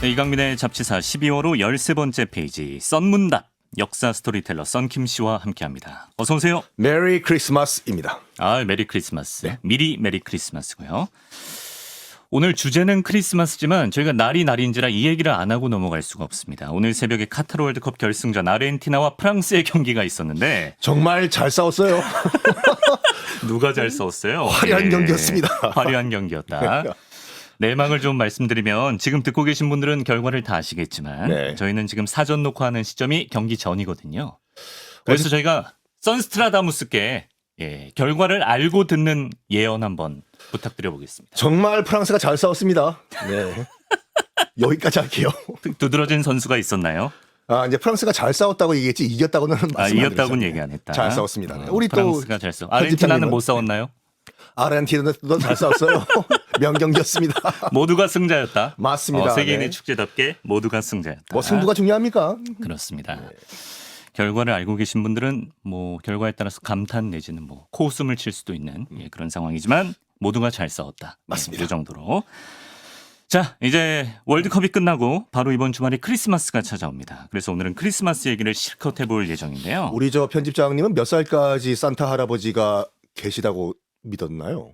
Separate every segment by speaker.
Speaker 1: 네, 이강민의 잡지사 12월 호 13번째 페이지 썬문답 역사 스토리텔러 썬킴 씨와 함께합니다. 어서 오세요.
Speaker 2: 메리 크리스마스입니다.
Speaker 1: 아, 메리 크리스마스.
Speaker 2: 네.
Speaker 1: 미리 메리 크리스마스고요. 오늘 주제는 크리스마스지만 저희가 날인지라 이 얘기를 안 하고 넘어갈 수가 없습니다. 오늘 새벽에 카타르 월드컵 결승전 아르헨티나와 프랑스의 경기가 있었는데
Speaker 2: 정말 잘 싸웠어요.
Speaker 1: 누가 잘 싸웠어요?
Speaker 2: 화려한 경기였습니다.
Speaker 1: 화려한 경기였다. 내막을 좀 말씀드리면 지금 듣고 계신 분들은 결과를 다 아시겠지만
Speaker 2: 네.
Speaker 1: 저희는 지금 사전 녹화하는 시점이 경기 전이거든요. 그래서 저희가 선스트라다무스께 결과를 알고 듣는 예언 한번 부탁드려보겠습니다.
Speaker 2: 정말 프랑스가 잘 싸웠습니다. 네. 여기까지 할게요.
Speaker 1: 두드러진 선수가 있었나요?
Speaker 2: 이제 프랑스가 잘 싸웠다고 얘기했지 이겼다고는 말씀 안 드렸죠.
Speaker 1: 이겼다고는 얘기 안 했다.
Speaker 2: 잘 싸웠습니다. 네. 우리
Speaker 1: 프랑스가
Speaker 2: 또
Speaker 1: 잘 싸웠. 아르헨티나는
Speaker 2: 편집장님은-
Speaker 1: 못 싸웠나요?
Speaker 2: 아르헨티나도 잘 싸웠어요. 명경기였습니다.
Speaker 1: 모두가 승자였다.
Speaker 2: 맞습니다.
Speaker 1: 세계인의
Speaker 2: 네.
Speaker 1: 축제답게 모두가 승자였다.
Speaker 2: 뭐 승부가 중요합니까?
Speaker 1: 그렇습니다. 결과를 알고 계신 분들은 뭐 결과에 따라서 감탄 내지는 뭐 코웃음을 칠 수도 있는 그런 상황이지만 모두가 잘 싸웠다.
Speaker 2: 맞습니다.
Speaker 1: 이 정도로. 자, 이제 월드컵이 끝나고 바로 이번 주말에 크리스마스가 찾아옵니다. 그래서 오늘은 크리스마스 얘기를 실컷 해볼 예정인데요.
Speaker 2: 우리 저 편집장님은 몇 살까지 산타 할아버지가 계시다고 믿었나요?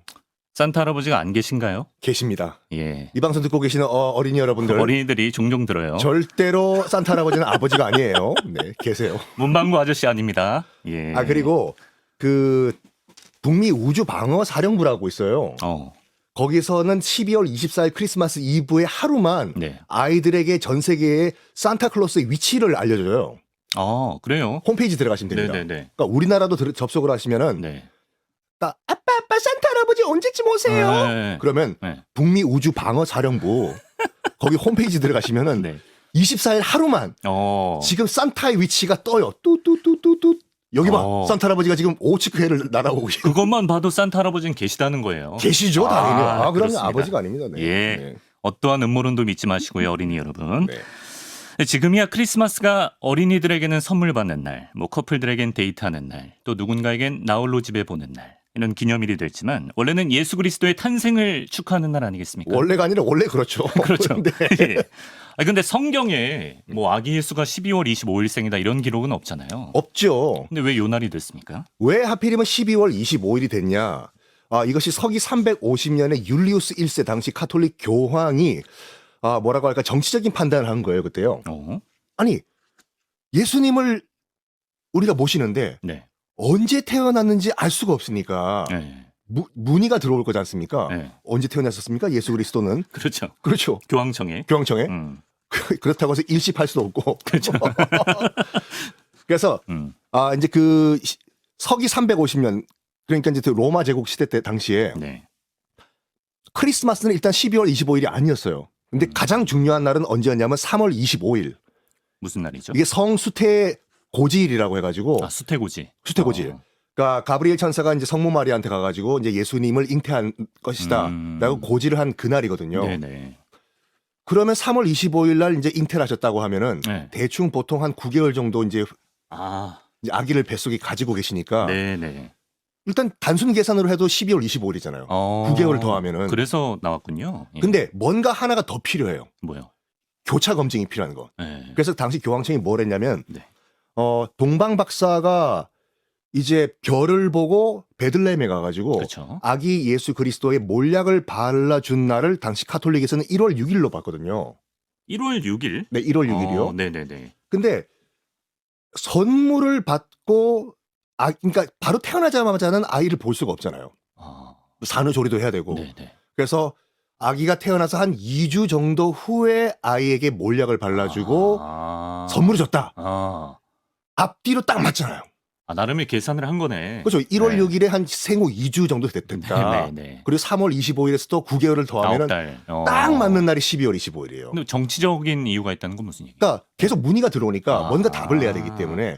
Speaker 1: 산타 할아버지가 안 계신가요?
Speaker 2: 계십니다.
Speaker 1: 예.
Speaker 2: 이 방송 듣고 계시는 어린이 여러분들
Speaker 1: 어린이들이 종종 들어요.
Speaker 2: 절대로 산타 할아버지는 아버지가 아니에요. 네, 계세요.
Speaker 1: 문방구 아저씨 아닙니다. 예.
Speaker 2: 그리고 그 북미 우주 방어 사령부라고 있어요. 거기서는 12월 24일 크리스마스 이브의 하루만
Speaker 1: 네.
Speaker 2: 아이들에게 전 세계에 산타클로스의 위치를 알려줘요.
Speaker 1: 그래요?
Speaker 2: 홈페이지 들어가시면 됩니다.
Speaker 1: 네네네.
Speaker 2: 그러니까 우리나라도 접속을 하시면은
Speaker 1: 네.
Speaker 2: 딱 아빠 산타 할아버지 언제쯤 오세요?
Speaker 1: 네.
Speaker 2: 그러면
Speaker 1: 네.
Speaker 2: 북미 우주 방어 사령부 거기 홈페이지 들어가시면은
Speaker 1: 네.
Speaker 2: 24일 하루만 지금 산타의 위치가 떠요. 뚜뚜뚜뚜뚜. 여기 봐. 산타 할아버지가 지금 오츠크해를 날아오고 계시고.
Speaker 1: 그것만 봐도 산타 할아버지는 계시다는 거예요.
Speaker 2: 계시죠, 당연히. 그러면
Speaker 1: 그렇습니다.
Speaker 2: 아버지가 아닙니다. 네.
Speaker 1: 예.
Speaker 2: 네.
Speaker 1: 어떠한 음모론도 믿지 마시고요, 어린이 여러분.
Speaker 2: 네.
Speaker 1: 지금이야 크리스마스가 어린이들에게는 선물 받는 날, 뭐 커플들에겐 데이트하는 날, 또 누군가에겐 나홀로 집에 보는 날. 이런 기념일이 됐지만 원래는 예수 그리스도의 탄생을 축하하는 날 아니겠습니까?
Speaker 2: 원래가 아니라 원래 그렇죠.
Speaker 1: 그렇죠.
Speaker 2: 네.
Speaker 1: 예. 근데 성경에 뭐 아기 예수가 12월 25일 생이다 이런 기록은 없잖아요.
Speaker 2: 없죠.
Speaker 1: 근데 왜 요 날이 됐습니까?
Speaker 2: 왜 하필이면 12월 25일이 됐냐? 이것이 서기 350년에 율리우스 1세 당시 카톨릭 교황이 뭐라고 할까 정치적인 판단을 한 거예요, 그때요. 아니, 예수님을 우리가 모시는데
Speaker 1: 네.
Speaker 2: 언제 태어났는지 알 수가 없으니까
Speaker 1: 네.
Speaker 2: 문의가 들어올 거지 않습니까?
Speaker 1: 네.
Speaker 2: 언제 태어났었습니까? 예수 그리스도는?
Speaker 1: 그렇죠.
Speaker 2: 그렇죠.
Speaker 1: 교황청에.
Speaker 2: 교황청에? 그렇다고 해서 일시할 수도 없고.
Speaker 1: 그렇죠.
Speaker 2: 그래서 이제 그 서기 350년 그러니까 이제 그 로마 제국 시대 때 당시에
Speaker 1: 네.
Speaker 2: 크리스마스는 일단 12월 25일이 아니었어요. 근데 가장 중요한 날은 언제였냐면 3월 25일.
Speaker 1: 무슨 날이죠?
Speaker 2: 이게 성수태 고지일이라고 해가지고
Speaker 1: 수태고지.
Speaker 2: 수태고지일. 그러니까 가브리엘 천사가 이제 성모 마리아한테 가가지고 이제 예수님을 잉태한 것이다라고 고지를 한 그날이거든요.
Speaker 1: 네네.
Speaker 2: 그러면 3월 25일 날 이제 잉태를 하셨다고 하면은
Speaker 1: 네.
Speaker 2: 대충 보통 한 9개월 정도 이제 이제 아기를 뱃속에 가지고 계시니까
Speaker 1: 네네.
Speaker 2: 일단 단순 계산으로 해도 12월 25일이잖아요. 9개월 더하면은.
Speaker 1: 그래서 나왔군요. 예.
Speaker 2: 근데 뭔가 하나가 더 필요해요.
Speaker 1: 뭐요?
Speaker 2: 교차 검증이 필요한 거.
Speaker 1: 네.
Speaker 2: 그래서 당시 교황청이 뭘 했냐면
Speaker 1: 네.
Speaker 2: 동방 박사가 이제 별을 보고 베들레헴에 가가지고
Speaker 1: 그렇죠.
Speaker 2: 아기 예수 그리스도의 몰약을 발라준 날을 당시 카톨릭에서는 1월 6일로 봤거든요.
Speaker 1: 1월 6일?
Speaker 2: 네, 1월 6일이요.
Speaker 1: 네네네.
Speaker 2: 근데 선물을 받고 그러니까 바로 태어나자마자는 아이를 볼 수가 없잖아요. 산후조리도 해야 되고.
Speaker 1: 네네.
Speaker 2: 그래서 아기가 태어나서 한 2주 정도 후에 아이에게 몰약을 발라주고 선물을 줬다. 앞뒤로 딱 맞잖아요.
Speaker 1: 나름의 계산을 한 거네.
Speaker 2: 그렇죠. 1월
Speaker 1: 네.
Speaker 2: 6일에 한 생후 2주 정도 됐다.
Speaker 1: 네네.
Speaker 2: 그리고 3월 25일에서 또 9개월을 더하면
Speaker 1: 9달.
Speaker 2: 딱 맞는 날이 12월 25일이에요.
Speaker 1: 근데 정치적인 이유가 있다는 건 무슨 얘기예요?
Speaker 2: 그러니까 계속 문의가 들어오니까 뭔가 답을 내야 되기 때문에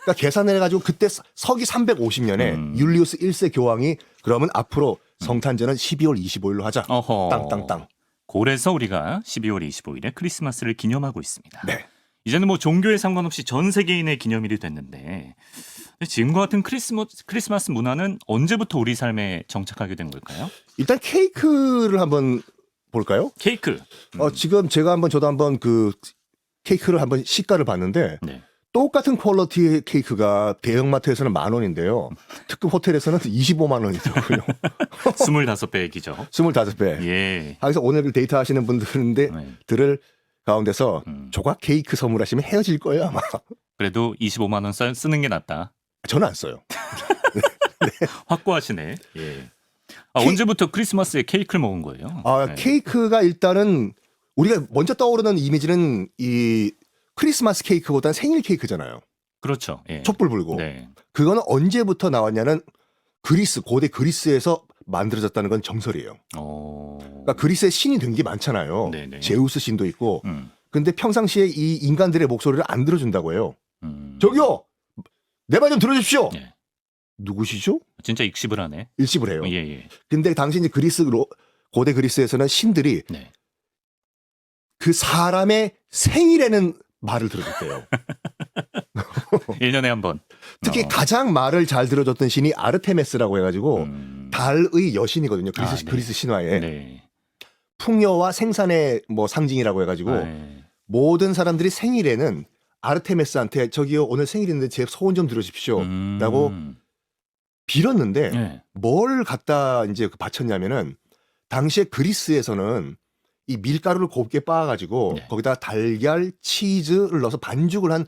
Speaker 2: 그러니까 계산을 해가지고 그때 서기 350년에 율리우스 1세 교황이 그러면 앞으로 성탄절은 12월 25일로 하자. 땅땅땅.
Speaker 1: 그래서 우리가 12월 25일에 크리스마스를 기념하고 있습니다.
Speaker 2: 네.
Speaker 1: 이제는 뭐 종교에 상관없이 전 세계인의 기념일이 됐는데 지금과 같은 크리스마스 문화는 언제부터 우리 삶에 정착하게 된 걸까요?
Speaker 2: 일단 케이크를 한번 볼까요?
Speaker 1: 케이크.
Speaker 2: 지금 저도 한번 그 케이크를 한번 시가를 봤는데
Speaker 1: 네.
Speaker 2: 똑같은 퀄리티의 케이크가 대형마트에서는 10,000원인데요. 특급 호텔에서는 25만 원이더라고요.
Speaker 1: 25배기죠.
Speaker 2: 25배.
Speaker 1: 예.
Speaker 2: 그래서 오늘 데이트 하시는 분들을 가운데서 조각 케이크 선물하시면 헤어질 거예요, 아마.
Speaker 1: 그래도 25만 원 쓰는 게 낫다.
Speaker 2: 저는 안 써요.
Speaker 1: 확고하시네. 예. 언제부터 크리스마스에 케이크를 먹은 거예요? 네.
Speaker 2: 케이크가 일단은 우리가 먼저 떠오르는 이미지는 이 크리스마스 케이크보다는 생일 케이크잖아요.
Speaker 1: 그렇죠. 예.
Speaker 2: 촛불 불고.
Speaker 1: 네.
Speaker 2: 그거는 언제부터 나왔냐는 고대 그리스에서 만들어졌다는 건 정설이에요. 그러니까 그리스의 신이 된 게 많잖아요.
Speaker 1: 네네.
Speaker 2: 제우스 신도 있고. 근데 평상시에 이 인간들의 목소리를 안 들어준다고 해요. 저기요! 내 말 좀 들어주십시오!
Speaker 1: 예.
Speaker 2: 누구시죠?
Speaker 1: 진짜 익십을 하네.
Speaker 2: 일십을 해요.
Speaker 1: 예, 예.
Speaker 2: 근데 당시 이제 고대 그리스에서는 신들이
Speaker 1: 네.
Speaker 2: 그 사람의 생일에는 말을 들어줬대요.
Speaker 1: 1년에 한 번.
Speaker 2: 특히 가장 말을 잘 들어줬던 신이 아르테메스라고 해가지고 달의 여신이거든요. 그리스 신화에.
Speaker 1: 네.
Speaker 2: 풍요와 생산의 뭐 상징이라고 해가지고
Speaker 1: 네.
Speaker 2: 모든 사람들이 생일에는 아르테메스한테 저기요 오늘 생일인데 제 소원 좀 들어주십시오 라고 빌었는데
Speaker 1: 네.
Speaker 2: 뭘 갖다 이제 바쳤냐면은 당시에 그리스에서는 이 밀가루를 곱게 빻아가지고
Speaker 1: 네.
Speaker 2: 거기다 달걀, 치즈를 넣어서 반죽을 한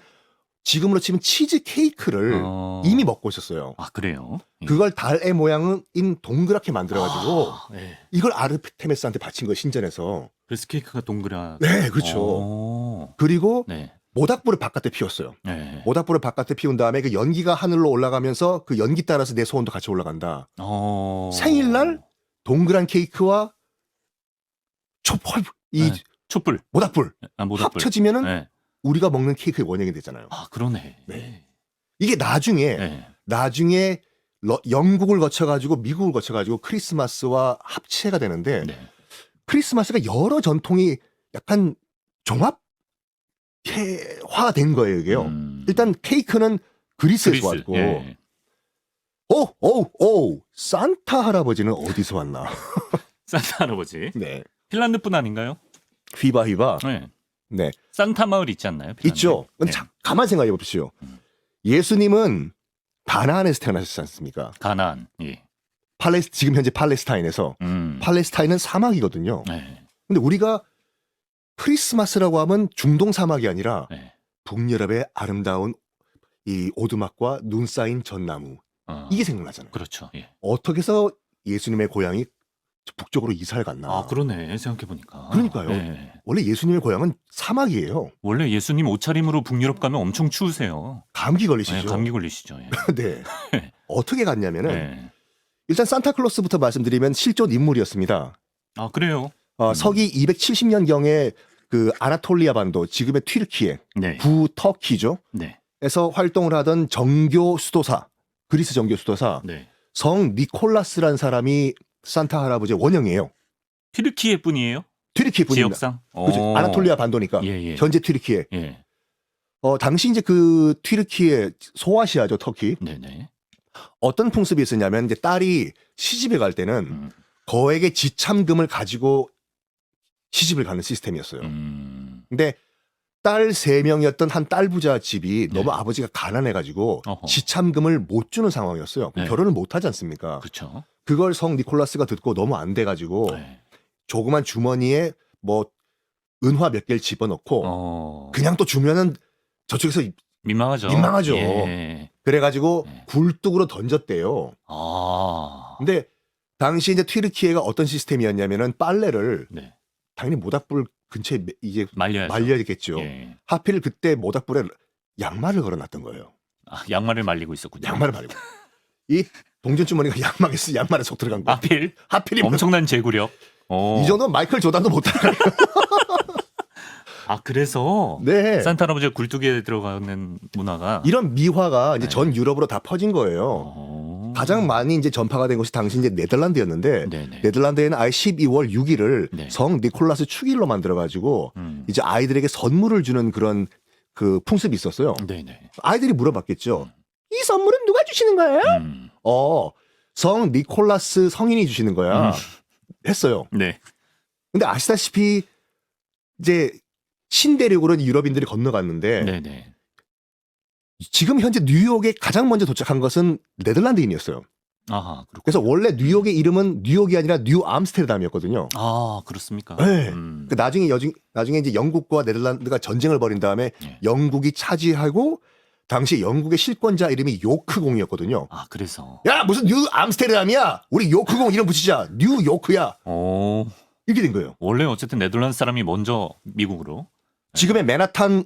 Speaker 2: 지금으로 치면 치즈 케이크를 이미 먹고 있었어요.
Speaker 1: 아, 그래요?
Speaker 2: 그걸 달의 모양인 동그랗게 만들어가지고
Speaker 1: 네.
Speaker 2: 이걸 아르테메스한테 바친 거예요, 신전에서.
Speaker 1: 그래서 케이크가 동그랗.
Speaker 2: 네, 그렇죠. 그리고
Speaker 1: 네.
Speaker 2: 모닥불을 바깥에 피웠어요.
Speaker 1: 네.
Speaker 2: 모닥불을 바깥에 피운 다음에 그 연기가 하늘로 올라가면서 그 연기 따라서 내 소원도 같이 올라간다. 생일날 동그란 케이크와
Speaker 1: 촛불.
Speaker 2: 모닥불
Speaker 1: 모닥불.
Speaker 2: 합쳐지면은
Speaker 1: 네.
Speaker 2: 우리가 먹는 케이크의 원형이 되잖아요.
Speaker 1: 아, 그러네.
Speaker 2: 네. 이게 나중에
Speaker 1: 네.
Speaker 2: 영국을 거쳐가지고 미국을 거쳐가지고 크리스마스와 합체가 되는데
Speaker 1: 네.
Speaker 2: 크리스마스가 여러 전통이 약간 종합화된 거예요, 이게요. 일단 케이크는 그리스에서 왔고,
Speaker 1: 예.
Speaker 2: 산타 할아버지는 어디서 왔나?
Speaker 1: 산타 할아버지.
Speaker 2: 네.
Speaker 1: 핀란드뿐 아닌가요?
Speaker 2: 휘바.
Speaker 1: 네.
Speaker 2: 네.
Speaker 1: 산타 마을 있지 않나요? 핀란드?
Speaker 2: 있죠. 근데
Speaker 1: 네.
Speaker 2: 가만 생각해 보십시오. 예수님은 가나안에서 태어나셨지 않습니까?
Speaker 1: 가나안. 예.
Speaker 2: 지금 현재 팔레스타인에서 팔레스타인은 사막이거든요.
Speaker 1: 네.
Speaker 2: 근데 우리가 크리스마스라고 하면 중동 사막이 아니라
Speaker 1: 네.
Speaker 2: 북유럽의 아름다운 이 오두막과 눈 쌓인 전나무 이게 생각나잖아요.
Speaker 1: 그렇죠. 예.
Speaker 2: 어떻게 해서 예수님의 고향이 북쪽으로 이사를 갔나?
Speaker 1: 아, 그러네. 생각해 보니까.
Speaker 2: 그러니까요.
Speaker 1: 예.
Speaker 2: 원래 예수님의 고향은 사막이에요.
Speaker 1: 원래 예수님 옷차림으로 북유럽 가면 엄청 추우세요.
Speaker 2: 감기 걸리시죠?
Speaker 1: 네, 감기 걸리시죠. 예.
Speaker 2: 네. 어떻게 갔냐면은
Speaker 1: 네.
Speaker 2: 일단 산타클로스부터 말씀드리면 실존 인물이었습니다.
Speaker 1: 아, 그래요?
Speaker 2: 서기 270년경에 그 아나톨리아 반도, 지금의 튀르키예,
Speaker 1: 네.
Speaker 2: 부터키죠.
Speaker 1: 네.
Speaker 2: 에서 활동을 하던 정교 수도사, 그리스 정교 수도사,
Speaker 1: 네.
Speaker 2: 성 니콜라스라는 사람이 산타 할아버지의 원형이에요.
Speaker 1: 튀르키예 뿐이에요?
Speaker 2: 튀르키예 뿐입니다.
Speaker 1: 지역상?
Speaker 2: 그죠? 아나톨리아 반도니까.
Speaker 1: 예.
Speaker 2: 현재 튀르키예.
Speaker 1: 예.
Speaker 2: 당시 이제 그 튀르키예 소아시아죠, 터키.
Speaker 1: 네네.
Speaker 2: 어떤 풍습이 있었냐면 이제 딸이 시집에 갈 때는 거액의 지참금을 가지고 시집을 가는 시스템이었어요. 근데 딸 3명이었던 한 딸 부자 집이 너무 아버지가 가난해가지고 지참금을 못 주는 상황이었어요.
Speaker 1: 네.
Speaker 2: 결혼을 못 하지 않습니까?
Speaker 1: 그렇죠.
Speaker 2: 그걸 성 니콜라스가 듣고 너무 안 돼가지고 조그만 주머니에 뭐 은화 몇 개를 집어넣고 그냥 또 주면은 저쪽에서
Speaker 1: 민망하죠. 예.
Speaker 2: 그래가지고 굴뚝으로 던졌대요. 근데 당시 이제 튀르키예가 어떤 시스템이었냐면은 빨래를 당연히 모닥불 근처에 이제 말려야겠죠.
Speaker 1: 예.
Speaker 2: 하필 그때 모닥불에 양말을 걸어놨던 거예요.
Speaker 1: 아, 양말을 말리고 있었군요.
Speaker 2: 양말을 말리고. 이 동전 주머니가 양말에 속 들어간 거. 하필이
Speaker 1: 엄청난 제구력.
Speaker 2: 이 정도면 마이클 조단도 못 따라가요.
Speaker 1: 아, 그래서
Speaker 2: 네.
Speaker 1: 산타 할아버지가 굴뚝에 들어가는 문화가
Speaker 2: 이런 미화가 이제 전 유럽으로 다 퍼진 거예요. 가장 많이 이제 전파가 된 곳이 당시 이제 네덜란드였는데 네덜란드에는 아예 12월 6일을 성 니콜라스 축일로 만들어 가지고 이제 아이들에게 선물을 주는 그런 그 풍습이 있었어요. 아이들이 물어봤겠죠. 이 선물은 누가 주시는 거예요? 성 니콜라스 성인이 주시는 거야. 했어요.
Speaker 1: 네.
Speaker 2: 근데 아시다시피 이제 신대륙으로 유럽인들이 건너갔는데
Speaker 1: 네네.
Speaker 2: 지금 현재 뉴욕에 가장 먼저 도착한 것은 네덜란드인이었어요.
Speaker 1: 아하, 그렇군요.
Speaker 2: 그래서 원래 뉴욕의 이름은 뉴욕이 아니라 뉴 암스테르담이었거든요.
Speaker 1: 아, 그렇습니까?
Speaker 2: 네. 그 나중에 이제 영국과 네덜란드가 전쟁을 벌인 다음에
Speaker 1: 예.
Speaker 2: 영국이 차지하고 당시 영국의 실권자 이름이 요크공이었거든요.
Speaker 1: 아, 그래서.
Speaker 2: 야, 무슨 뉴 암스테르담이야? 우리 요크공 이름 붙이자. 뉴 요크야. 이렇게 된 거예요.
Speaker 1: 원래 어쨌든 네덜란드 사람이 먼저 미국으로.
Speaker 2: 지금의 맨하탄을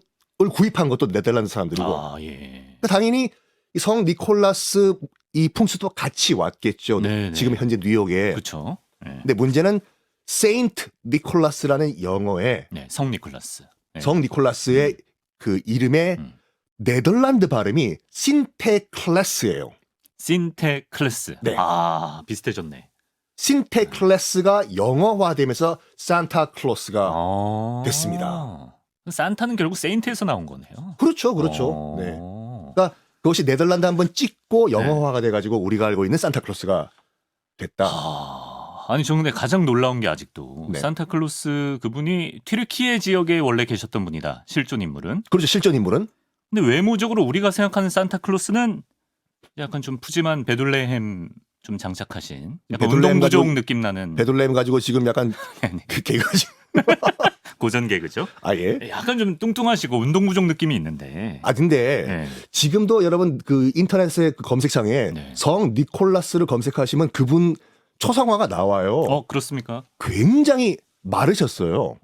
Speaker 2: 구입한 것도 네덜란드 사람들이고.
Speaker 1: 아, 예.
Speaker 2: 그러니까 당연히 이 성 니콜라스 이 풍수도 같이 왔겠죠.
Speaker 1: 네네.
Speaker 2: 지금 현재 뉴욕에.
Speaker 1: 그렇죠. 예.
Speaker 2: 근데 문제는 세인트 니콜라스라는 영어에
Speaker 1: 네, 성 니콜라스. 네.
Speaker 2: 성 니콜라스의 그 이름의
Speaker 1: 음.
Speaker 2: 네덜란드 발음이 신테클레스예요.
Speaker 1: 신테클레스.
Speaker 2: 네.
Speaker 1: 아, 비슷해졌네.
Speaker 2: 신테클레스가 영어화되면서 산타클로스가
Speaker 1: 아.
Speaker 2: 됐습니다.
Speaker 1: 산타는 결국 세인트에서 나온 거네요.
Speaker 2: 그렇죠, 그렇죠. 네. 그러니까 그것이 네덜란드 한번 찍고 영어화가 돼가지고 우리가 알고 있는 산타클로스가 됐다.
Speaker 1: 아니, 저 근데 가장 놀라운 게 아직도
Speaker 2: 네.
Speaker 1: 산타클로스 그분이 튀르키예 지역에 원래 계셨던 분이다. 실존 인물은.
Speaker 2: 그렇죠, 실존 인물은.
Speaker 1: 근데 외모적으로 우리가 생각하는 산타클로스는 약간 좀 푸짐한 베들레헴 좀 장착하신 약간
Speaker 2: 베들레헴
Speaker 1: 운동부족
Speaker 2: 가지고-
Speaker 1: 느낌 나는
Speaker 2: 베들레헴 가지고 지금 약간
Speaker 1: 네.
Speaker 2: 그 개그지.
Speaker 1: 고전 개그죠.
Speaker 2: 아 예.
Speaker 1: 약간 좀 뚱뚱하시고 운동부족 느낌이 있는데.
Speaker 2: 아 근데
Speaker 1: 네.
Speaker 2: 지금도 여러분 그 인터넷의 그 검색창에
Speaker 1: 네.
Speaker 2: 성 니콜라스를 검색하시면 그분 초상화가 나와요.
Speaker 1: 그렇습니까?
Speaker 2: 굉장히 마르셨어요.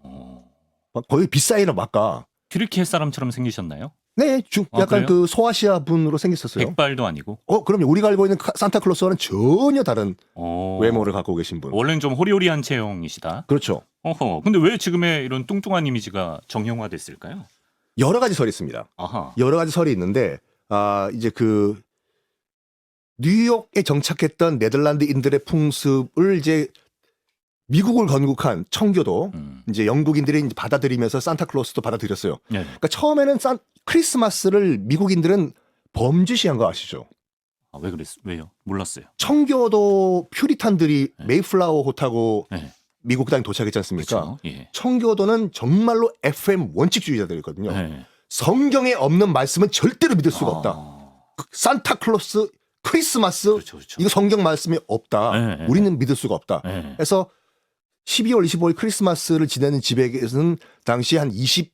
Speaker 2: 막 거의 빗사이나 막가.
Speaker 1: 튀르키예 사람처럼 생기셨나요?
Speaker 2: 네, 약간
Speaker 1: 그래요?
Speaker 2: 그 소아시아 분으로 생겼었어요.
Speaker 1: 백발도 아니고.
Speaker 2: 그럼요. 우리가 알고 있는 산타클로스와는 전혀 다른
Speaker 1: 어.
Speaker 2: 외모를 갖고 계신 분.
Speaker 1: 원래는 좀 호리호리한 체형이시다.
Speaker 2: 그렇죠.
Speaker 1: 근데 왜 지금의 이런 뚱뚱한 이미지가 정형화됐을까요?
Speaker 2: 여러 가지 설이 있습니다.
Speaker 1: 아하.
Speaker 2: 여러 가지 설이 있는데 이제 그 뉴욕에 정착했던 네덜란드인들의 풍습을 이제 미국을 건국한 청교도 이제 영국인들이 이제 받아들이면서 산타클로스도 받아들였어요.
Speaker 1: 네.
Speaker 2: 그러니까 처음에는 크리스마스를 미국인들은 범죄시한 거 아시죠?
Speaker 1: 왜 그랬어? 왜요? 몰랐어요.
Speaker 2: 청교도 퓨리탄들이
Speaker 1: 네.
Speaker 2: 메이플라워 호타고
Speaker 1: 네.
Speaker 2: 미국 땅에 도착했지 않습니까?
Speaker 1: 그렇죠. 예.
Speaker 2: 청교도는 정말로 FM 원칙주의자들이거든요.
Speaker 1: 네.
Speaker 2: 성경에 없는 말씀은 절대로 믿을 수가 없다.
Speaker 1: 아.
Speaker 2: 산타클로스, 크리스마스
Speaker 1: 그렇죠, 그렇죠.
Speaker 2: 이거 성경 말씀이 없다.
Speaker 1: 네, 네.
Speaker 2: 우리는 믿을 수가 없다.
Speaker 1: 네.
Speaker 2: 그래서 12월 25일 크리스마스를 지내는 집에서는 당시 한 20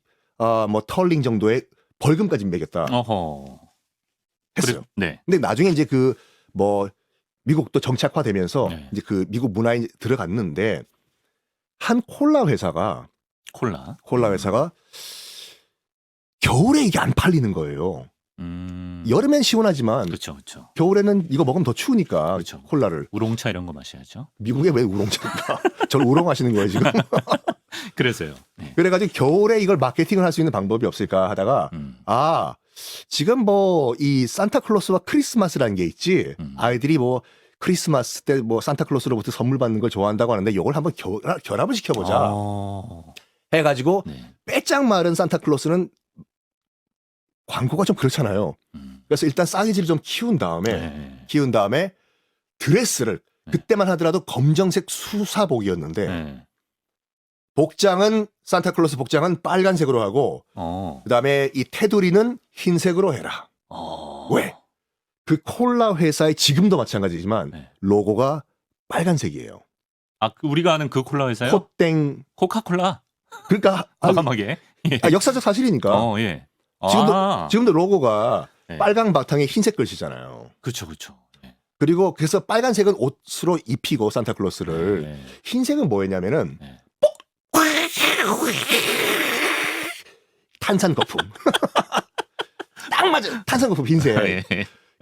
Speaker 2: 털링 정도의 벌금까지 매겼다
Speaker 1: 어허.
Speaker 2: 했어요.
Speaker 1: 네.
Speaker 2: 근데 나중에 이제 그 미국도 정착화되면서
Speaker 1: 네.
Speaker 2: 이제 그 미국 문화에 들어갔는데 한 콜라 회사가 겨울에 이게 안 팔리는 거예요. 여름엔 시원하지만
Speaker 1: 그렇죠, 그렇죠.
Speaker 2: 겨울에는 이거 먹으면 더 추우니까
Speaker 1: 그렇죠.
Speaker 2: 콜라를.
Speaker 1: 우롱차 이런 거 마셔야죠.
Speaker 2: 미국에 왜 우롱차입니까? 저를 우롱하시는 거예요 지금?
Speaker 1: 그래서요. 네.
Speaker 2: 그래가지고 겨울에 이걸 마케팅을 할 수 있는 방법이 없을까 하다가 지금 이 산타클로스와 크리스마스라는 게 있지. 아이들이 크리스마스 때 산타클로스로부터 선물 받는 걸 좋아한다고 하는데 이걸 한번 결합을 시켜보자 해가지고
Speaker 1: 네.
Speaker 2: 빼짝 마른 산타클로스는 광고가 좀 그렇잖아요. 그래서 일단 사이즈를 좀 키운 다음에 드레스를 그때만 하더라도 검정색 수사복이었는데 복장은 산타클로스 복장은 빨간색으로 하고 그다음에 이 테두리는 흰색으로 해라. 왜? 그 콜라 회사의 지금도 마찬가지지만 로고가 빨간색이에요.
Speaker 1: 우리가 아는 그 콜라 회사요?
Speaker 2: 코땡.
Speaker 1: 코카콜라.
Speaker 2: 그러니까
Speaker 1: 과감하게.
Speaker 2: 역사적 사실이니까.
Speaker 1: 예.
Speaker 2: 지금도 로고가
Speaker 1: 네.
Speaker 2: 빨강 바탕에 흰색 글씨잖아요.
Speaker 1: 그렇죠, 그렇죠.
Speaker 2: 그리고 그래서 빨간색은 옷으로 입히고 산타클로스를 흰색은 뭐였냐면은 탄산 거품. 딱 맞아. 탄산 거품 흰색.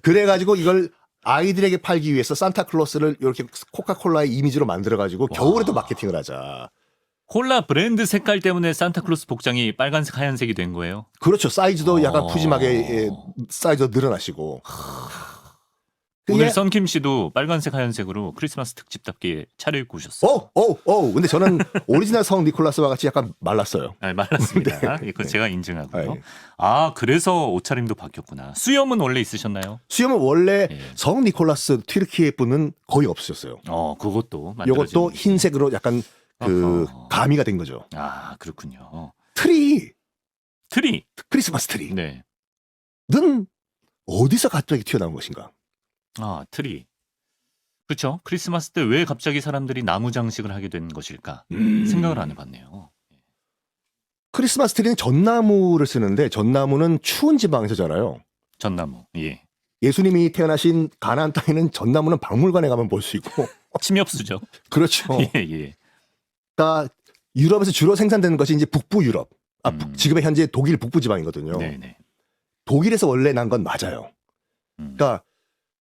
Speaker 2: 그래가지고 이걸 아이들에게 팔기 위해서 산타클로스를 이렇게 코카콜라의 이미지로 만들어가지고 겨울에도 마케팅을 하자.
Speaker 1: 콜라 브랜드 색깔 때문에 산타클로스 복장이 빨간색 하얀색이 된 거예요?
Speaker 2: 그렇죠. 사이즈도 약간 푸짐하게 사이즈도 늘어나시고.
Speaker 1: 오늘 선킴 씨도 빨간색 하얀색으로 크리스마스 특집답게 차려입고 오셨어요.
Speaker 2: 근데 저는 오리지널 성 니콜라스와 같이 약간 말랐어요.
Speaker 1: 말랐습니다. 이거 제가 인증하고요.
Speaker 2: 네.
Speaker 1: 그래서 옷차림도 바뀌었구나. 수염은 원래 있으셨나요?
Speaker 2: 수염은 원래 성 니콜라스 튀르키예 분은 거의 없으셨어요.
Speaker 1: 그것도
Speaker 2: 이것도 흰색으로 약간
Speaker 1: 어허.
Speaker 2: 가미가 된 거죠.
Speaker 1: 아, 그렇군요.
Speaker 2: 트리,
Speaker 1: 트리.
Speaker 2: 크리스마스 트리는
Speaker 1: 네.
Speaker 2: 어디서 갑자기 튀어나온 것인가?
Speaker 1: 아, 트리. 그렇죠. 크리스마스 때 왜 갑자기 사람들이 나무 장식을 하게 된 것일까? 생각을 안 해봤네요.
Speaker 2: 크리스마스 트리는 전나무를 쓰는데 전나무는 추운 지방에서 자라요.
Speaker 1: 전나무. 예.
Speaker 2: 예수님이 태어나신 가나안 땅에는 전나무는 박물관에 가면 볼 수 있고
Speaker 1: 침엽수죠.
Speaker 2: 그렇죠.
Speaker 1: 예, 예.
Speaker 2: 그러니까 유럽에서 주로 생산되는 것이 이제 북부 유럽. 지금의 현재 독일 북부 지방이거든요.
Speaker 1: 네네.
Speaker 2: 독일에서 원래 난 건 맞아요.
Speaker 1: 음.
Speaker 2: 그러니까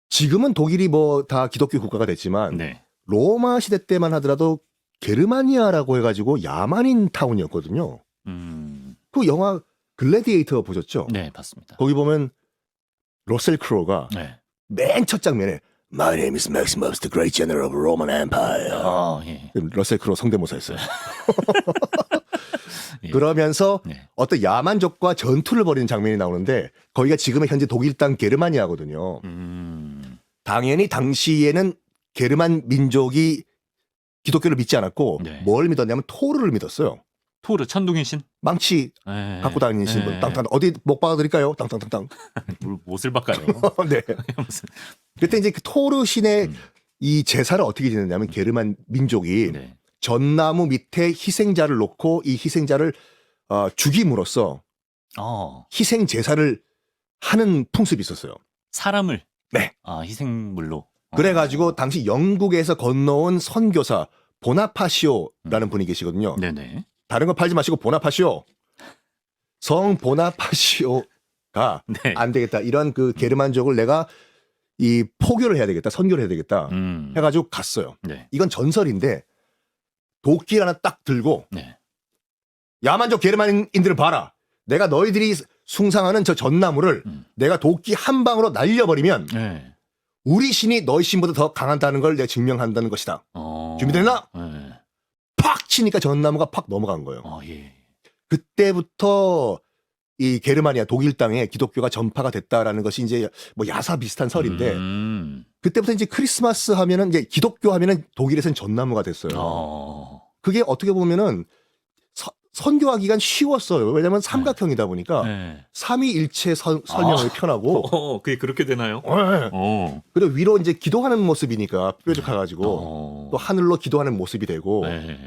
Speaker 2: 지금은 독일이 뭐 다 기독교 국가가 됐지만
Speaker 1: 네.
Speaker 2: 로마 시대 때만 하더라도 게르마니아라고 해가지고 야만인 타운이었거든요. 그 영화 글래디에이터 보셨죠?
Speaker 1: 네, 봤습니다.
Speaker 2: 거기 보면 러셀 크로우가
Speaker 1: 네.
Speaker 2: 맨 첫 장면에 My name is Maximus, the great general of Roman Empire.
Speaker 1: 예.
Speaker 2: 러셀 크로우 성대모사였어요.
Speaker 1: 예.
Speaker 2: 그러면서
Speaker 1: 네.
Speaker 2: 어떤 야만족과 전투를 벌이는 장면이 나오는데 거기가 지금의 현재 독일 땅 게르마니아거든요. 당연히 당시에는 게르만 민족이 기독교를 믿지 않았고
Speaker 1: 네.
Speaker 2: 뭘 믿었냐면 토르를 믿었어요.
Speaker 1: 토르 천둥의 신?
Speaker 2: 망치
Speaker 1: 예.
Speaker 2: 갖고 다니신 분.
Speaker 1: 예.
Speaker 2: 땅땅 어디 못 박아드릴까요? 땅땅땅땅.
Speaker 1: 못을 바꿔요.
Speaker 2: 네.
Speaker 1: 무슨.
Speaker 2: 그때 이제 그 토르 신의 이 제사를 어떻게 지냈냐면 게르만 민족이
Speaker 1: 네.
Speaker 2: 전나무 밑에 희생자를 놓고 이 희생자를 죽임으로써 희생 제사를 하는 풍습이 있었어요.
Speaker 1: 사람을.
Speaker 2: 네.
Speaker 1: 희생물로.
Speaker 2: 그래가지고 당시 영국에서 건너온 선교사 보나파시오라는 분이 계시거든요.
Speaker 1: 네네.
Speaker 2: 다른 거 팔지 마시고 보나파시오. 성 보나파시오가
Speaker 1: 네.
Speaker 2: 안 되겠다. 이런 그 게르만족을 내가 이 포교를 해야 되겠다. 선교를 해야 되겠다. 해가지고 갔어요.
Speaker 1: 네.
Speaker 2: 이건 전설인데 도끼 하나 딱 들고
Speaker 1: 네.
Speaker 2: 야만족 게르만인들을 봐라. 내가 너희들이 숭상하는 저 전나무를 내가 도끼 한 방으로 날려버리면
Speaker 1: 네.
Speaker 2: 우리 신이 너희 신보다 더 강하다는 걸 내가 증명한다는 것이다. 준비됐나?
Speaker 1: 네.
Speaker 2: 팍 치니까 전나무가 팍 넘어간 거예요.
Speaker 1: 예.
Speaker 2: 그때부터 이 게르마니아 독일 땅에 기독교가 전파가 됐다라는 것이 이제 뭐 야사 비슷한 설인데 그때부터 이제 크리스마스 하면은 이제 기독교 하면은 독일에서는 전나무가 됐어요. 그게 어떻게 보면은 선교하기가 쉬웠어요. 왜냐하면 삼각형이다 보니까
Speaker 1: 네.
Speaker 2: 삼위일체 설명이 편하고.
Speaker 1: 그게 그렇게 되나요?
Speaker 2: 네. 그리고 위로 이제 기도하는 모습이니까 뾰족해가지고 또 하늘로 기도하는 모습이 되고.
Speaker 1: 네.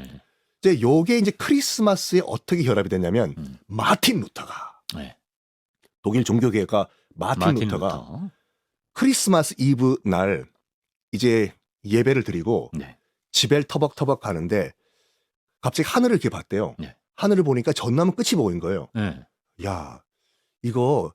Speaker 2: 이제 요게 이제 크리스마스에 어떻게 결합이 됐냐면 마틴 루터가
Speaker 1: 네.
Speaker 2: 독일 종교개혁가 마틴 루터가 크리스마스 이브 날 이제 예배를 드리고
Speaker 1: 네.
Speaker 2: 집에 터벅터벅 가는데 갑자기 하늘을 이렇게 봤대요.
Speaker 1: 네.
Speaker 2: 하늘을 보니까 전나무 끝이 보인 거예요.
Speaker 1: 네.
Speaker 2: 야, 이거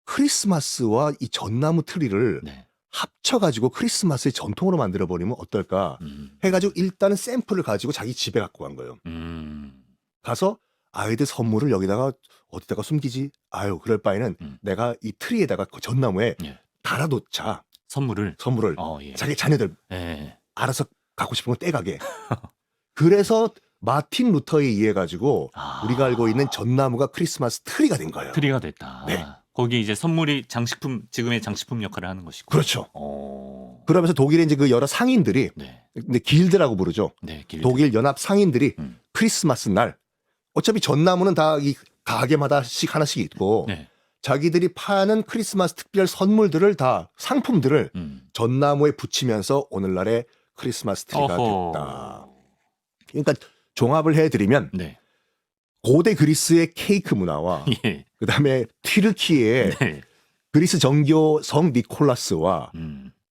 Speaker 2: 크리스마스와 이 전나무 트리를
Speaker 1: 네.
Speaker 2: 합쳐가지고 크리스마스의 전통으로 만들어버리면 어떨까 해가지고 일단은 샘플을 가지고 자기 집에 갖고 간 거예요. 가서 아이들 선물을 여기다가 어디다가 숨기지? 아유, 그럴 바에는 내가 이 트리에다가 그 전나무에
Speaker 1: 예.
Speaker 2: 달아놓자.
Speaker 1: 선물을. 예.
Speaker 2: 자기 자녀들
Speaker 1: 예.
Speaker 2: 알아서 갖고 싶은 거 떼가게. 그래서 마틴 루터에 의해 가지고 우리가 알고 있는 전나무가 크리스마스 트리가 된 거예요.
Speaker 1: 트리가 됐다.
Speaker 2: 네.
Speaker 1: 거기 이제 선물이 지금의 장식품 역할을 하는 것이고.
Speaker 2: 그렇죠. 그러면서 독일의 이제 그 여러 상인들이,
Speaker 1: 네.
Speaker 2: 근데 길드라고 부르죠.
Speaker 1: 네, 길드.
Speaker 2: 독일 연합 상인들이 크리스마스 날, 어차피 전나무는 다 이 가게마다씩 하나씩 있고,
Speaker 1: 네.
Speaker 2: 자기들이 파는 크리스마스 특별 선물들을 다 상품들을 전나무에 붙이면서 오늘날의 크리스마스 트리가 됐다. 그러니까 종합을 해드리면
Speaker 1: 네.
Speaker 2: 고대 그리스의 케이크 문화와
Speaker 1: 예.
Speaker 2: 그다음에 튀르키예의
Speaker 1: 네.
Speaker 2: 그리스 정교 성 니콜라스와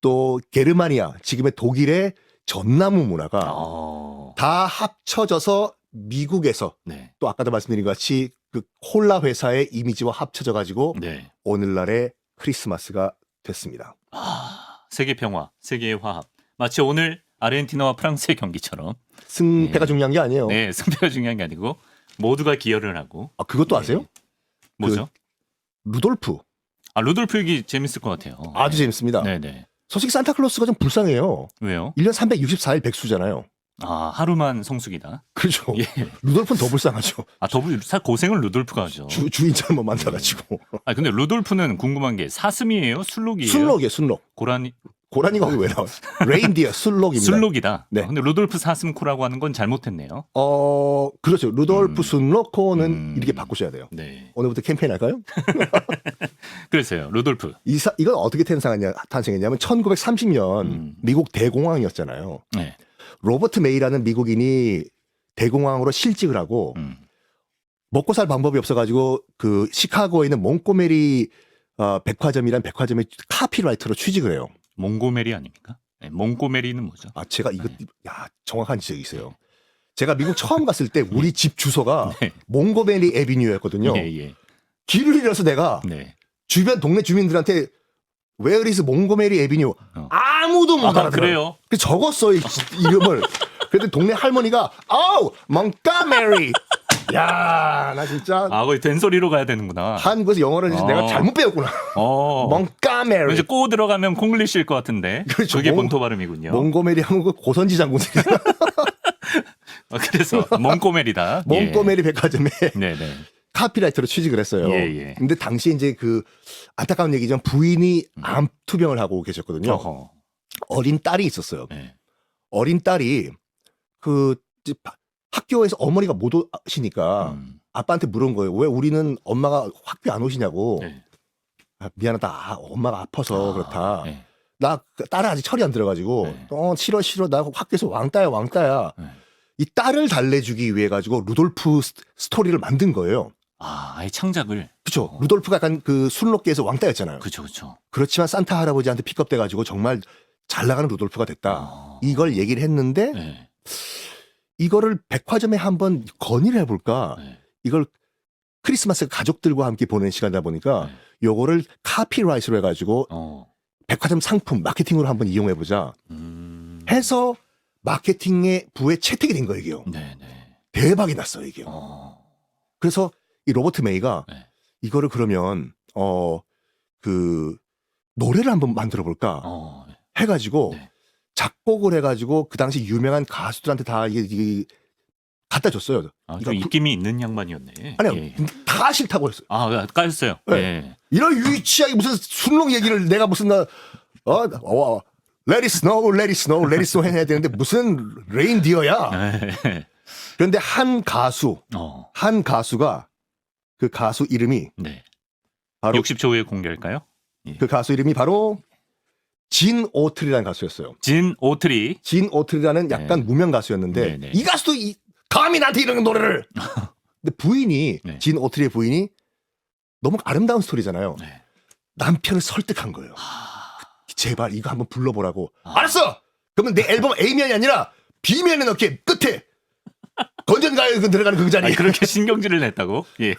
Speaker 2: 또 게르마니아 지금의 독일의 전나무 문화가 다 합쳐져서 미국에서
Speaker 1: 네.
Speaker 2: 또 아까도 말씀드린 것 같이 그 콜라 회사의 이미지와 합쳐져 가지고
Speaker 1: 네.
Speaker 2: 오늘날의 크리스마스가 됐습니다.
Speaker 1: 세계 평화, 세계의 화합. 마치 오늘 아르헨티나와 프랑스의 경기처럼
Speaker 2: 승패가 중요한 게 아니에요.
Speaker 1: 네, 승패가 중요한 게 아니고 모두가 기여를 하고.
Speaker 2: 그것도 아세요?
Speaker 1: 뭐죠?
Speaker 2: 루돌프.
Speaker 1: 루돌프 얘기 재밌을 것 같아요.
Speaker 2: 아주 재밌습니다.
Speaker 1: 네네.
Speaker 2: 솔직히 산타클로스가 좀 불쌍해요.
Speaker 1: 왜요?
Speaker 2: 1년 364일 백수잖아요.
Speaker 1: 하루만 성숙이다.
Speaker 2: 그렇죠.
Speaker 1: 예.
Speaker 2: 루돌프는 더 불쌍하죠.
Speaker 1: 고생을 루돌프가 하죠.
Speaker 2: 주인 잘못 만나가지고.
Speaker 1: 근데 루돌프는 궁금한 게 사슴이에요? 순록이에요?
Speaker 2: 순록이에요, 순록.
Speaker 1: 고라니.
Speaker 2: 고라니가 거기 왜 나와? 레인디어 순록입니다.
Speaker 1: 순록이다.
Speaker 2: 네.
Speaker 1: 근데 루돌프 사슴코라고 하는 건 잘못했네요.
Speaker 2: 그렇죠. 루돌프 순록코는 이렇게 바꾸셔야 돼요.
Speaker 1: 네.
Speaker 2: 오늘부터 캠페인 할까요?
Speaker 1: 그래서요. 루돌프.
Speaker 2: 이건 어떻게 탄생했냐면 1930년 미국 대공황이었잖아요.
Speaker 1: 네.
Speaker 2: 로버트 메이라는 미국인이 대공황으로 실직을 하고 먹고 살 방법이 없어가지고 그 시카고에 있는 몽고메리 백화점이란 백화점의 카피라이터로 취직을 해요.
Speaker 1: 몽고메리 아닙니까? 네, 몽고메리는 뭐죠?
Speaker 2: 제가 이거 정확한 지적이 있어요. 제가 미국 처음 갔을 때 우리 집 주소가
Speaker 1: 네.
Speaker 2: 몽고메리 애비뉴였거든요.
Speaker 1: 예.
Speaker 2: 길을 잃어서 내가
Speaker 1: 네.
Speaker 2: 주변 동네 주민들한테 Where is 몽고메리 애비뉴? 아무도 못 알아들어요.
Speaker 1: 그래요?
Speaker 2: 그래서 적었어 이름을. 그랬더니 동네 할머니가 몽고메리. 야, 나 진짜
Speaker 1: 거의 된소리로 가야 되는구나.
Speaker 2: 한국에서 영어를 내가 잘못 배웠구나. 몽고메리.
Speaker 1: 왠지 꼬 들어가면 콩글리시일 것 같은데.
Speaker 2: 그렇죠.
Speaker 1: 그게 본토 발음이군요.
Speaker 2: 몽고메리 하면 그 고선지 장군이.
Speaker 1: 그래서 몽고메리다.
Speaker 2: 몽고메리 백화점에
Speaker 1: 네네.
Speaker 2: 카피라이터로 취직을 했어요.
Speaker 1: 예.
Speaker 2: 근데 당시에 이제 그 안타까운 얘기지만 부인이 암 투병을 하고 계셨거든요.
Speaker 1: 어허.
Speaker 2: 어린 딸이 있었어요.
Speaker 1: 네.
Speaker 2: 어린 딸이 그 이제 학교에서 어머니가 못 오시니까 아빠한테 물은 거예요. 왜 우리는 엄마가 학교 안 오시냐고.
Speaker 1: 네.
Speaker 2: 미안하다. 엄마가 아파서 그렇다.
Speaker 1: 네.
Speaker 2: 나 딸은 아직 철이 안 들어가지고
Speaker 1: 네.
Speaker 2: 싫어. 나 학교에서 왕따야.
Speaker 1: 네.
Speaker 2: 이 딸을 달래주기 위해 가지고 루돌프 스토리를 만든 거예요.
Speaker 1: 아예 창작을.
Speaker 2: 그렇죠. 루돌프가 약간 그 순록계에서 왕따였잖아요.
Speaker 1: 그렇죠.
Speaker 2: 그렇지만 산타 할아버지한테 픽업돼 가지고 정말 잘 나가는 루돌프가 됐다. 이걸 얘기를 했는데
Speaker 1: 네.
Speaker 2: 이거를 백화점에 한번 건의를 해볼까.
Speaker 1: 네.
Speaker 2: 이걸 크리스마스 가족들과 함께 보내는 시간이다 보니까
Speaker 1: 네.
Speaker 2: 요거를 카피라이트로 해가지고 백화점 상품 마케팅으로 한번 이용해보자 해서 마케팅의 부에 채택이 된 거예요.
Speaker 1: 네네.
Speaker 2: 대박이 났어요 이게. 그래서 이 로버트 메이가
Speaker 1: 네.
Speaker 2: 이거를 그러면 그 노래를 한번 만들어 볼까 해가지고
Speaker 1: 네.
Speaker 2: 작곡을 해가지고 그 당시 유명한 가수들한테 다 이게 갖다 줬어요.
Speaker 1: 좀 입김이 있는 양반이었네.
Speaker 2: 아니요,
Speaker 1: 예.
Speaker 2: 다 싫다고 했어요.
Speaker 1: 까였어요.
Speaker 2: 네.
Speaker 1: 예.
Speaker 2: 이런 유치하게 무슨 순록 얘기를 내가 무슨 Let it snow, let it snow, let it snow 해야 되는데 무슨 레인디어야.
Speaker 1: 네.
Speaker 2: 그런데 한 가수가 그 가수 이름이
Speaker 1: 네.
Speaker 2: 바로
Speaker 1: 60초 후에 공개할까요? 예.
Speaker 2: 그 가수 이름이 바로 진 오틀이라는 가수였어요.
Speaker 1: 진 오트리.
Speaker 2: 진 오틀이라는 약간
Speaker 1: 네.
Speaker 2: 무명 가수였는데
Speaker 1: 네.
Speaker 2: 이 가수도 감히 나한테 이런 노래를. 근데 부인이
Speaker 1: 네.
Speaker 2: 진 오틀의 부인이 너무 아름다운 스토리잖아요.
Speaker 1: 네.
Speaker 2: 남편을 설득한 거예요. 제발 이거 한번 불러보라고. 알았어. 그러면 내 앨범 A면이 아니라 B면에 넣게 끝에 건전가요 들어가는 그 자리에.
Speaker 1: 그렇게 신경질을 냈다고? 예.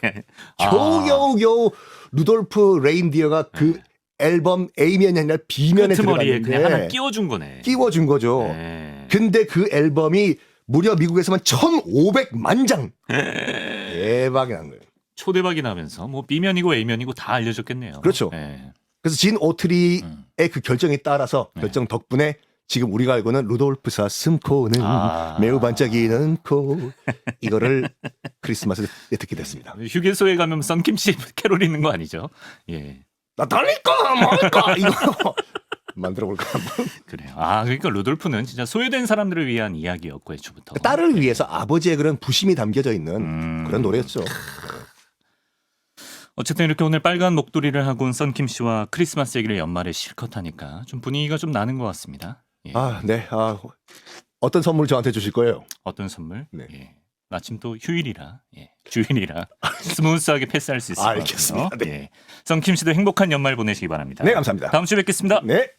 Speaker 2: 겨우 루돌프 레인디어가 그 앨범 A면이 아니라 B면에
Speaker 1: 끄트머리에 그냥 하나
Speaker 2: 들어갔는데
Speaker 1: 끼워준 거네.
Speaker 2: 끼워준 거죠.
Speaker 1: 네.
Speaker 2: 근데 그 앨범이 무려 미국에서만 1,500만 장. 대박이 난 거예요.
Speaker 1: 초대박이 나면서 뭐 B면이고 A면이고 다 알려졌겠네요.
Speaker 2: 그렇죠.
Speaker 1: 네.
Speaker 2: 그래서 진 오트리의 그 결정에 따라서 결정 덕분에 지금 우리가 알고는 루돌프 사슴코는 매우 반짝이는 코 이거를 크리스마스에 듣게 됐습니다.
Speaker 1: 휴게소에 가면 썬킴씨 캐롤 있는 거 아니죠? 예.
Speaker 2: 나 달릴까 말까 이거 만들어 볼까 한번.
Speaker 1: 그래요. 그러니까 루돌프는 진짜 소외된 사람들을 위한 이야기였고 애초부터.
Speaker 2: 딸을 위해서 아버지의 그런 부심이 담겨져 있는 그런 노래였죠.
Speaker 1: 어쨌든 이렇게 오늘 빨간 목도리를 하고 온 썬킴 씨와 크리스마스 얘기를 연말에 실컷 하니까 좀 분위기가 좀 나는 것 같습니다. 예.
Speaker 2: 네. 어떤 선물 저한테 주실 거예요?
Speaker 1: 어떤 선물?
Speaker 2: 네.
Speaker 1: 예. 마침 또 휴일이라, 주일이라 스무스하게 패스할 수 있을 것 같아요.
Speaker 2: 알겠습니다. 네.
Speaker 1: 예. 썬킴 씨도 행복한 연말 보내시기 바랍니다.
Speaker 2: 네, 감사합니다.
Speaker 1: 다음 주에 뵙겠습니다.
Speaker 2: 네.